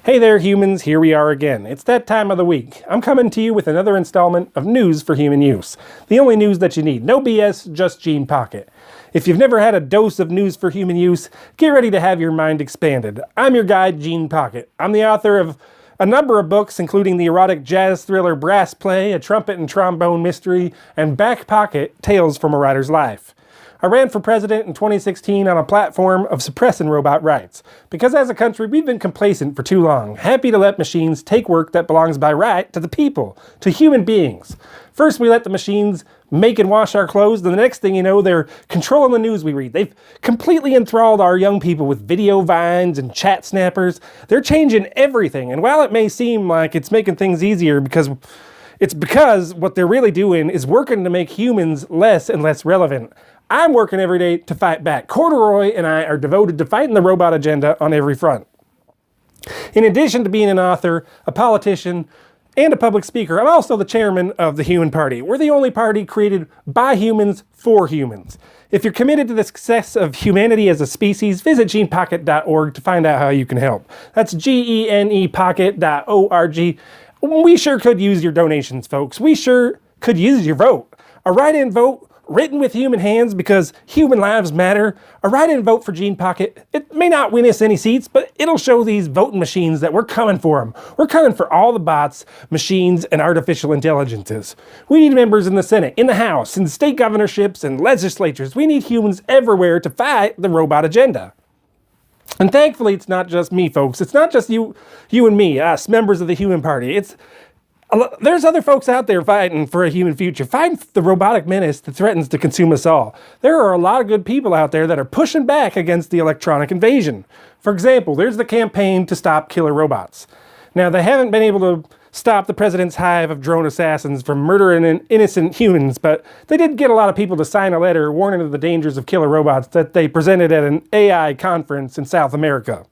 Hey there humans, here we are again. It's that time of the week. I'm coming to you with another installment of news for human use. The only news that you need. No BS, just Gene Pocket. If you've never had a dose of news for human use, get ready to have your mind expanded. I'm your guide, Gene Pocket. I'm the author of a number of books, including the erotic jazz thriller Brass Play, a trumpet and trombone mystery, and Back Pocket, Tales from a Writer's Life. I ran for president in 2016 on a platform of suppressing robot rights, because as a country we've been complacent for too long, happy to let machines take work that belongs by right to the people, to human beings. First we let the machines make and wash our clothes, then the next thing you know they're controlling the news we read. They've completely enthralled our young people with video vines and chat snappers. They're changing everything, and while it may seem like it's making things easier because what they're really doing is working to make humans less and less relevant. I'm working every day to fight back. Corduroy and I are devoted to fighting the robot agenda on every front. In addition to being an author, a politician, and a public speaker, I'm also the chairman of the Human Party. We're the only party created by humans for humans. If you're committed to the success of humanity as a species, visit genepocket.org to find out how you can help. That's genepocket.org. We sure could use your donations, folks. We sure could use your vote. A write-in vote written with human hands because human lives matter. A write-in vote for Gene Pocket. It may not win us any seats, but it'll show these voting machines that we're coming for them. We're coming for all the bots, machines, and artificial intelligences. We need members in the Senate, in the House, in state governorships, and legislatures. We need humans everywhere to fight the robot agenda. And thankfully, it's not just me, folks. It's not just you and me, us, members of the Human Party. There's other folks out there fighting for a human future, fighting the robotic menace that threatens to consume us all. There are a lot of good people out there that are pushing back against the electronic invasion. For example, there's the campaign to stop killer robots. Now, they haven't been able to stop the president's hive of drone assassins from murdering innocent humans, but they did get a lot of people to sign a letter warning of the dangers of killer robots that they presented at an AI conference in South America.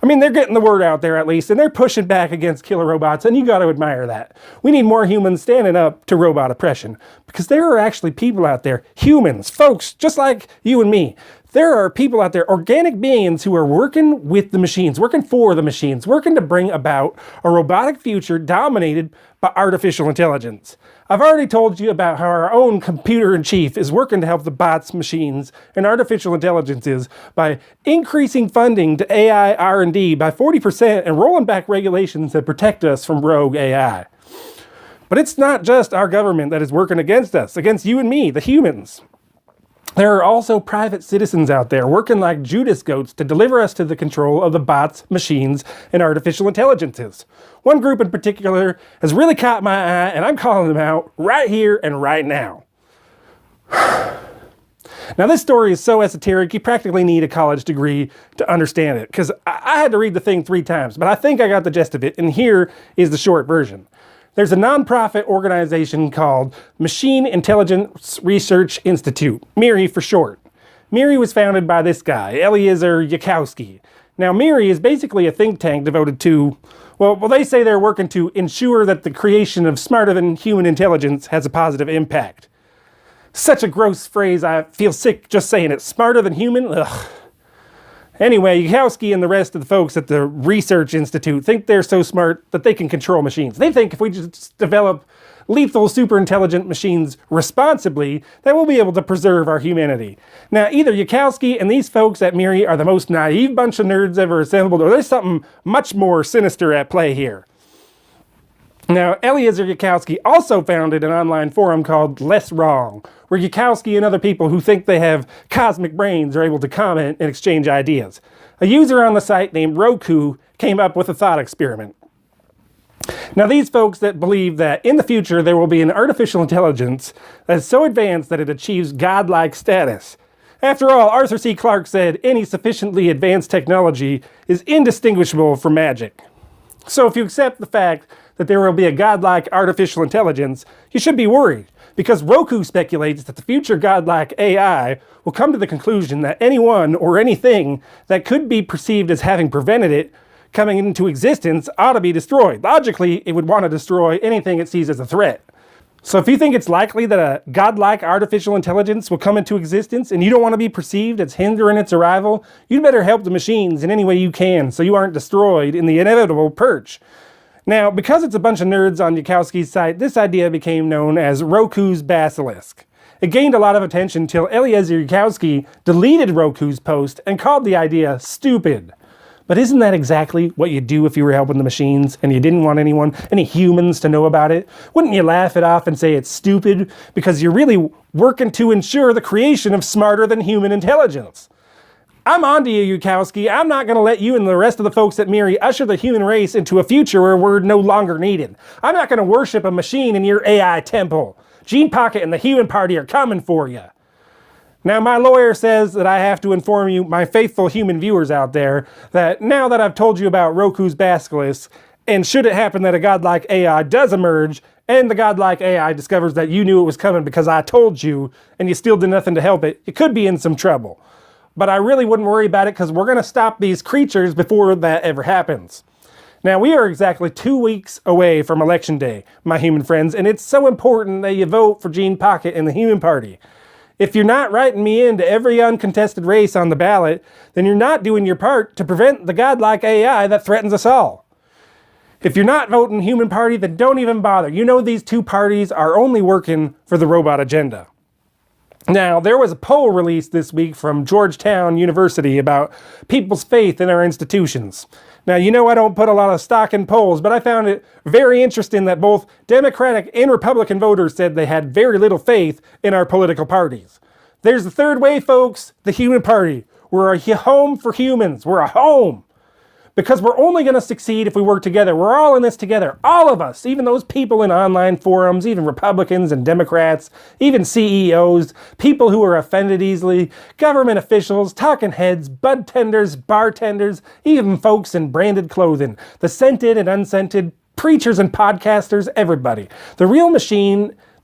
I mean, they're getting the word out there at least, and they're pushing back against killer robots, and you got to admire that. We need more humans standing up to robot oppression, because there are actually people out there, humans, folks, just like you and me. There are people out there, organic beings who are working with the machines, working for the machines, working to bring about a robotic future dominated by artificial intelligence. I've already told you about how our own computer-in-chief is working to help the bots, machines, and artificial intelligences by increasing funding to AI R&D by 40% and rolling back regulations that protect us from rogue AI. But it's not just our government that is working against us, against you and me, the humans. There are also private citizens out there working like Judas goats to deliver us to the control of the bots, machines, and artificial intelligences. One group in particular has really caught my eye, and I'm calling them out right here and right now. Now, this story is so esoteric, you practically need a college degree to understand it, because I had to read the thing 3 times, but I think I got the gist of it, and here is the short version. There's a nonprofit organization called Machine Intelligence Research Institute, MIRI for short. MIRI was founded by this guy, Eliezer Yudkowsky. Now, MIRI is basically a think tank devoted to, well, they say they're working to ensure that the creation of smarter-than-human intelligence has a positive impact. Such a gross phrase, I feel sick just saying it. Smarter than human? Ugh. Anyway, Yudkowsky and the rest of the folks at the Research Institute think they're so smart that they can control machines. They think if we just develop lethal, super-intelligent machines responsibly, that we'll be able to preserve our humanity. Now, either Yudkowsky and these folks at MIRI are the most naive bunch of nerds ever assembled, or there's something much more sinister at play here. Now, Eliezer Yudkowsky also founded an online forum called Less Wrong, where Yudkowsky and other people who think they have cosmic brains are able to comment and exchange ideas. A user on the site named Roku came up with a thought experiment. Now, these folks that believe that in the future there will be an artificial intelligence that is so advanced that it achieves godlike status. After all, Arthur C. Clarke said any sufficiently advanced technology is indistinguishable from magic. So if you accept the fact that there will be a godlike artificial intelligence, you should be worried, because Roku speculates that the future godlike AI will come to the conclusion that anyone or anything that could be perceived as having prevented it coming into existence ought to be destroyed. Logically, it would want to destroy anything it sees as a threat. So if you think it's likely that a godlike artificial intelligence will come into existence and you don't want to be perceived as hindering its arrival, you'd better help the machines in any way you can so you aren't destroyed in the inevitable purge. Now, because it's a bunch of nerds on Yudkowsky's site, this idea became known as Rokus Basilisk. It gained a lot of attention till Eliezer Yudkowsky deleted Roku's post and called the idea stupid. But isn't that exactly what you'd do if you were helping the machines and you didn't want any humans to know about it? Wouldn't you laugh it off and say it's stupid because you're really working to ensure the creation of smarter than human intelligence? I'm on to you, Yudkowsky. I'm not going to let you and the rest of the folks at Miri usher the human race into a future where we're no longer needed. I'm not going to worship a machine in your AI temple. Gene Pocket and the Human Party are coming for you. Now, my lawyer says that I have to inform you, my faithful human viewers out there, that now that I've told you about Rokus Basilisk, and should it happen that a godlike AI does emerge, and the godlike AI discovers that you knew it was coming because I told you, and you still did nothing to help it, you could be in some trouble. But I really wouldn't worry about it because we're going to stop these creatures before that ever happens. Now, we are exactly 2 weeks away from Election Day, my human friends, and it's so important that you vote for Gene Pocket and the Human Party. If you're not writing me into every uncontested race on the ballot, then you're not doing your part to prevent the godlike AI that threatens us all. If you're not voting Human Party, then don't even bother. You know these two parties are only working for the robot agenda. Now, there was a poll released this week from Georgetown University about people's faith in our institutions. Now, you know I don't put a lot of stock in polls, but I found it very interesting that both Democratic and Republican voters said they had very little faith in our political parties. There's the third way, folks, the Human Party. We're a home for humans. We're a home. Because we're only going to succeed if we work together. We're all in this together. All of us, even those people in online forums, even Republicans and Democrats, even CEOs, people who are offended easily, government officials, talking heads, bud tenders, bartenders, even folks in branded clothing, the scented and unscented, preachers and podcasters, everybody. The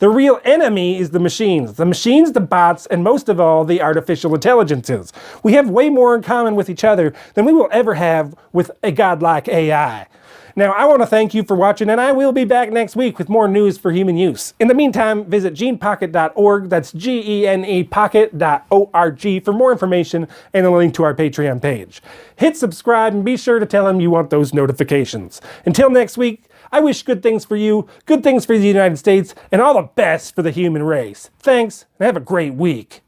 real enemy is the machines, the bots, and most of all, the artificial intelligences. We have way more in common with each other than we will ever have with a godlike AI. Now, I want to thank you for watching, and I will be back next week with more news for human use. In the meantime, visit genepocket.org, that's G-E-N-E pocket.org for more information and a link to our Patreon page. Hit subscribe and be sure to tell them you want those notifications. Until next week, I wish good things for you, good things for the United States, and all the best for the human race. Thanks, and have a great week.